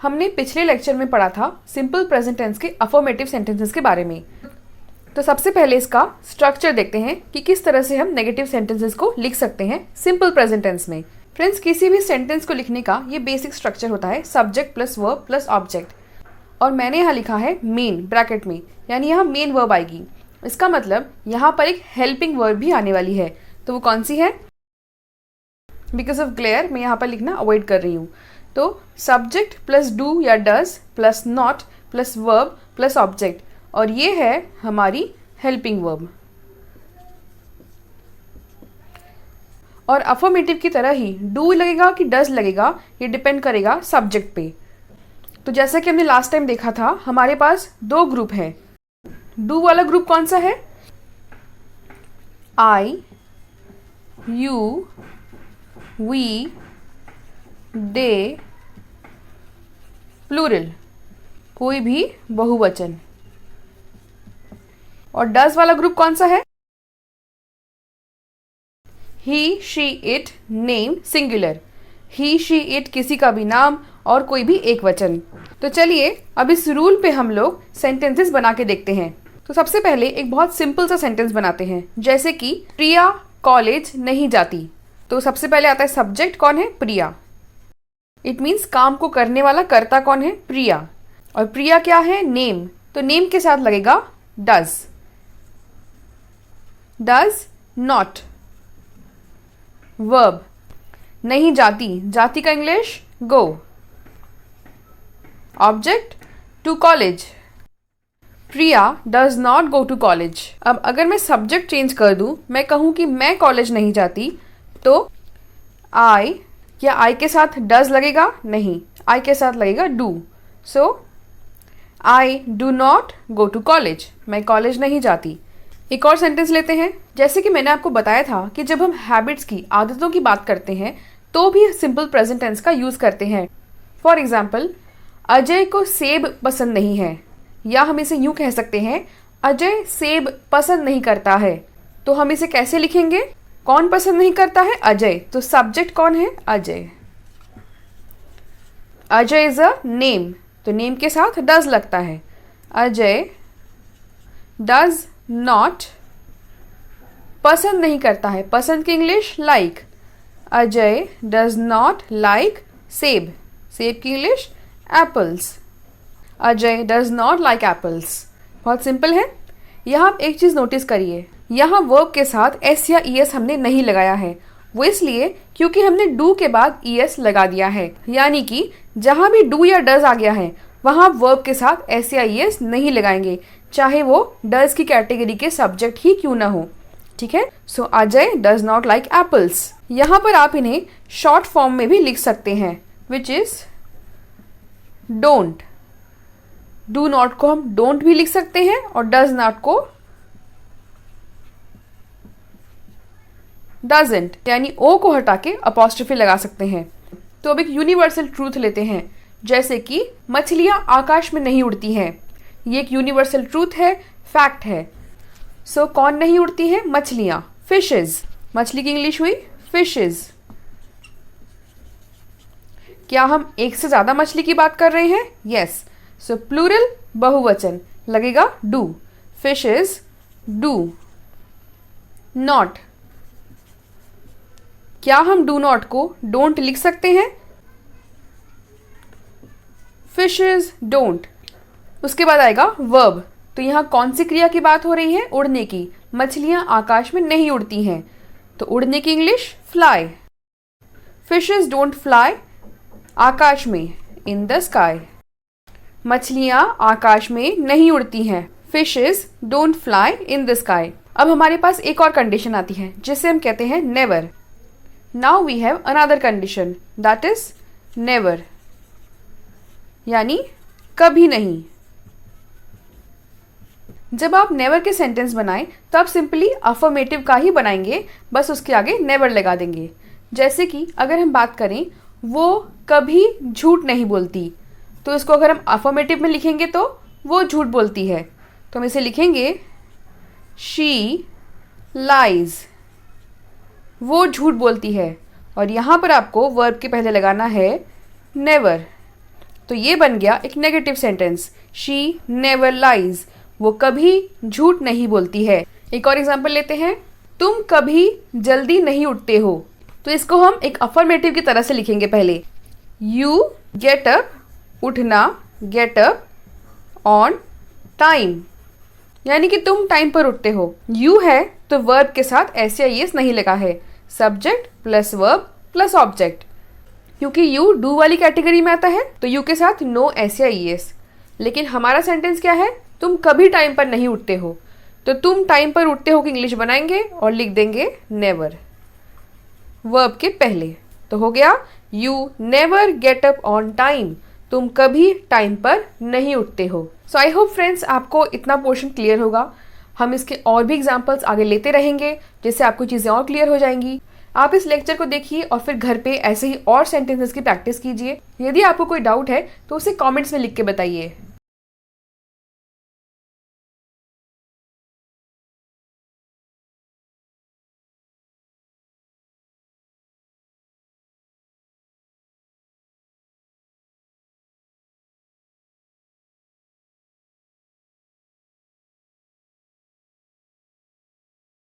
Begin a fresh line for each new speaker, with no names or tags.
हमने पिछले लेक्चर में पढ़ा था सिंपल प्रेजेंट टेंस के अफर्मेटिव सेंटेंसेस के बारे में। तो सबसे पहले इसका स्ट्रक्चर देखते हैं कि किस तरह से हम नेगेटिव सेंटेंसेस को लिख सकते हैं सिंपल प्रेजेंट टेंस में। फ्रेंड्स, किसी भी सेंटेंस को लिखने का ये बेसिक स्ट्रक्चर होता है subject plus verb plus object. और मैंने यहाँ लिखा है मेन ब्रैकेट में, यानी यहाँ मेन वर्ब आएगी। इसका मतलब यहाँ पर एक हेल्पिंग वर्ब भी आने वाली है। तो वो कौन सी है? बिकॉज ऑफ ग्लेयर मैं यहाँ पर लिखना अवॉइड कर रही हूँ। तो सब्जेक्ट प्लस डू या does plus not plus verb plus object, और ये है हमारी हेल्पिंग वर्ब। और अफर्मेटिव की तरह ही डू लगेगा कि डज लगेगा ये डिपेंड करेगा सब्जेक्ट पे। तो जैसा कि हमने लास्ट टाइम देखा था, हमारे पास दो ग्रुप है। डू वाला ग्रुप कौन सा है? आई, यू, वी, दे, प्लूरल, कोई भी बहुवचन। और डज वाला ग्रुप कौन सा है? He, she, it, name, singular. He, she, it किसी का भी नाम और कोई भी एक वचन। तो चलिए अब इस रूल पे हम लोग सेंटेंसेस बना के देखते हैं। तो सबसे पहले एक बहुत सिंपल सा सेंटेंस बनाते हैं, जैसे कि प्रिया कॉलेज नहीं जाती। तो सबसे पहले आता है सब्जेक्ट, कौन है? प्रिया। इट मीन्स काम को करने वाला कर्ता कौन है? प्रिया। और प्रिया क्या है? नेम। तो नेम के साथ लगेगा डज। Does not. वर्ब नहीं जाती, जाती का English go. Object to college. Priya does not go to college. अब अगर मैं सब्जेक्ट चेंज कर दूं, मैं कहूं कि मैं कॉलेज नहीं जाती, तो आई, क्या आई के साथ डज लगेगा? नहीं, आई के साथ लगेगा do. So I do not go to college, मैं कॉलेज नहीं जाती। एक और सेंटेंस लेते हैं। जैसे कि मैंने आपको बताया था कि जब हम हैबिट्स की, आदतों की बात करते हैं तो भी सिंपल प्रेजेंट टेंस का यूज करते हैं। फॉर एग्जाम्पल, अजय को सेब पसंद नहीं है, या हम इसे यूं कह सकते हैं अजय सेब पसंद नहीं करता है। तो हम इसे कैसे लिखेंगे? कौन पसंद नहीं करता है? अजय। तो सब्जेक्ट कौन है? Ajay. Ajay is a name, तो नेम के साथ डज लगता है। अजय डज नॉट पसंद नहीं करता है, पसंद की English like. Ajay does not like सेब, सेब की English apples. Ajay does not like apples. बहुत सिंपल है। यहाँ आप एक चीज नोटिस करिए, यहाँ वर्ब के साथ एस या ईएस हमने नहीं लगाया है। वो इसलिए क्योंकि हमने डू के बाद ईएस लगा दिया है, यानी कि जहां भी डू या डज आ गया है वहां वर्ब के साथ एस या ईएस नहीं लगाएंगे, चाहे वो डज की कैटेगरी के सब्जेक्ट ही क्यों ना हो। ठीक है। So Ajay does not like apples. यहाँ पर आप इन्हें शॉर्ट फॉर्म में भी लिख सकते हैं, which is don't. Do not को हम डोंट भी लिख सकते हैं और डज नॉट को डजंट, यानी ओ को हटा के अपॉस्ट्रोफी लगा सकते हैं। तो अब एक यूनिवर्सल ट्रूथ लेते हैं, जैसे कि मछलियां आकाश में नहीं उड़ती हैं। ये एक यूनिवर्सल ट्रूथ है, फैक्ट है। सो कौन नहीं उड़ती है? मछलियां, फिशेज। मछली की इंग्लिश हुई फिशेज। क्या हम एक से ज्यादा मछली की बात कर रहे हैं? यस। सो प्लूरल बहुवचन लगेगा डू। Fishes do. नॉट, क्या हम डू नॉट को डोंट लिख सकते हैं? Fishes don't. उसके बाद आएगा वर्ब। तो यहाँ कौन सी क्रिया की बात हो रही है? उड़ने की। मछलियां आकाश में नहीं उड़ती हैं, तो उड़ने की English fly. Fishes don't fly आकाश में, इन द स्काई। मछलियां आकाश में नहीं उड़ती हैं, fishes don't fly in the sky. अब हमारे पास एक और कंडीशन आती है जिसे हम कहते हैं never. Now we have another condition, that is never, यानी कभी नहीं। जब आप नेवर के सेंटेंस बनाएं तो आप सिंपली अफर्मेटिव का ही बनाएंगे, बस उसके आगे नेवर लगा देंगे। जैसे कि अगर हम बात करें वो कभी झूठ नहीं बोलती, तो इसको अगर हम अफर्मेटिव में लिखेंगे तो वो झूठ बोलती है, तो हम इसे लिखेंगे शी लाइज, वो झूठ बोलती है। और यहाँ पर आपको वर्ब के पहले लगाना है नेवर, तो ये बन गया एक negative sentence, she never lies, वो कभी झूठ नहीं बोलती है। एक और एग्जाम्पल लेते हैं, तुम कभी जल्दी नहीं उठते हो। तो इसको हम एक अफर्मेटिव की तरह से लिखेंगे पहले, यू गेट अप, उठना, गेट अप ऑन टाइम, यानी कि तुम टाइम पर उठते हो। यू है तो वर्ब के साथ एस या ईएस नहीं लगा है, subject plus verb plus object. क्योंकि यू डू वाली कैटेगरी में आता है तो यू के साथ नो एस या ईएस। लेकिन हमारा सेंटेंस क्या है, तुम कभी टाइम पर नहीं उठते हो, तो तुम टाइम पर उठते हो की इंग्लिश बनाएंगे और लिख देंगे नेवर वर्ब के पहले। तो हो गया you never get up on time, तुम कभी टाइम पर नहीं उठते हो। सो आई होप फ्रेंड्स आपको इतना पोर्शन क्लियर होगा। हम इसके और भी एग्जाम्पल्स आगे लेते रहेंगे जिससे आपको चीज़ें और क्लियर हो जाएंगी। आप इस लेक्चर को देखिए और फिर घर पे ऐसे ही और सेंटेंसेस की प्रैक्टिस कीजिए। यदि आपको कोई डाउट है तो उसे कमेंट्स में लिख के बताइए।